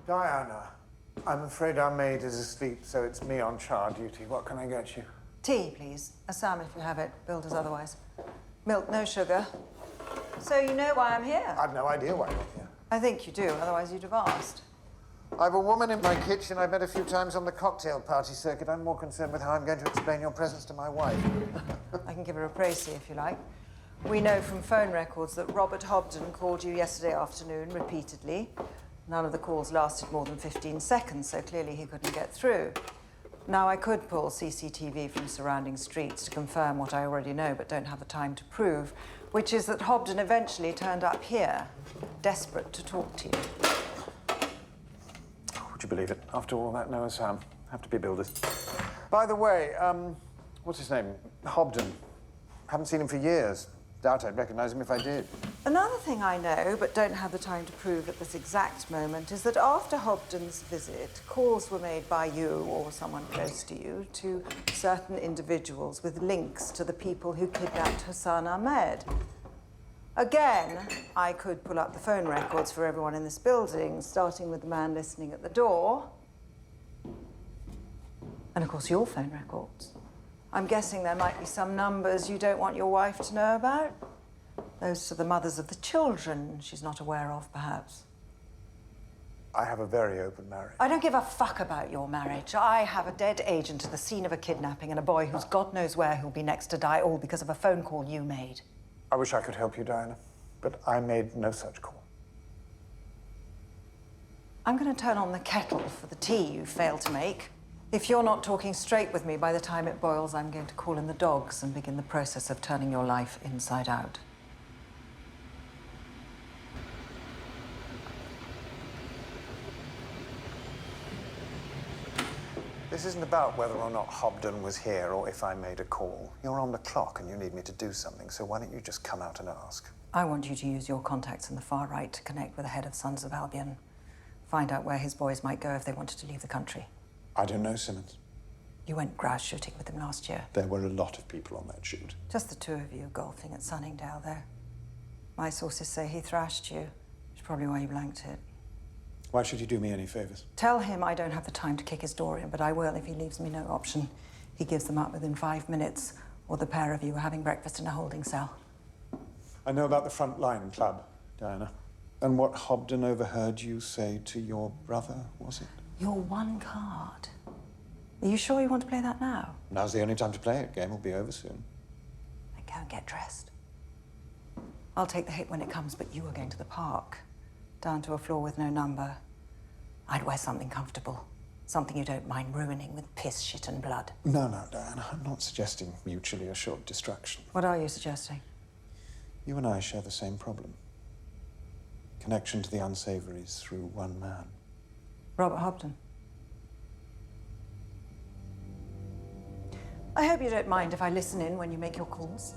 Diana, I'm afraid our maid is asleep, so it's me on charge duty. What can I get you? Tea, please. A salmon if you have it. Billed as otherwise. Milk, no sugar. So you know why I'm here? I've no idea why you're here. I think you do, otherwise you'd have asked. I've a woman in my kitchen I've met a few times on the cocktail party circuit. I'm more concerned with how I'm going to explain your presence to my wife. I can give her a précis if you like. We know from phone records that Robert Hobden called you yesterday afternoon repeatedly. None of the calls lasted more than 15 seconds, so clearly he couldn't get through. Now, I could pull CCTV from surrounding streets to confirm what I already know but don't have the time to prove, which is that Hobden eventually turned up here, desperate to talk to you. Would you believe it? After all that, Noah Sam. Have to be builders. By the way, what's his name? Hobden. Haven't seen him for years. Doubt I'd recognize him if I did. Another thing I know, but don't have the time to prove at this exact moment, is that after Hobden's visit, calls were made by you or someone close to you to certain individuals with links to the people who kidnapped Hassan Ahmed. Again, I could pull up the phone records for everyone in this building, starting with the man listening at the door. And of course, your phone records. I'm guessing there might be some numbers you don't want your wife to know about. Those to the mothers of the children she's not aware of, perhaps. I have a very open marriage. I don't give a fuck about your marriage. I have a dead agent at the scene of a kidnapping and a boy who's God knows where who'll be next to die, all because of a phone call you made. I wish I could help you, Diana, but I made no such call. I'm going to turn on the kettle for the tea you failed to make. If you're not talking straight with me by the time it boils, I'm going to call in the dogs and begin the process of turning your life inside out. This isn't about whether or not Hobden was here or if I made a call. You're on the clock and you need me to do something, so why don't you just come out and ask? I want you to use your contacts in the far right to connect with the head of Sons of Albion. Find out where his boys might go if they wanted to leave the country. I don't know, Simmons. You went grouse shooting with him last year. There were a lot of people on that shoot. Just the two of you golfing at Sunningdale there. My sources say he thrashed you, which is probably why you blanked it. Why should he do me any favors? Tell him I don't have the time to kick his door in, but I will if he leaves me no option. He gives them up within 5 minutes, or the pair of you are having breakfast in a holding cell. I know about the Front Line Club, Diana. And what Hobden overheard you say to your brother, was it? Your one card. Are you sure you want to play that now? Now's the only time to play it. Game will be over soon. Then go and get dressed. I'll take the hit when it comes, but you are going to the park. Down to a floor with no number. I'd wear something comfortable. Something you don't mind ruining with piss, shit and blood. No, Diana. I'm not suggesting mutually assured destruction. What are you suggesting? You and I share the same problem. Connection to the unsavories through one man. Robert Hobden. I hope you don't mind if I listen in when you make your calls.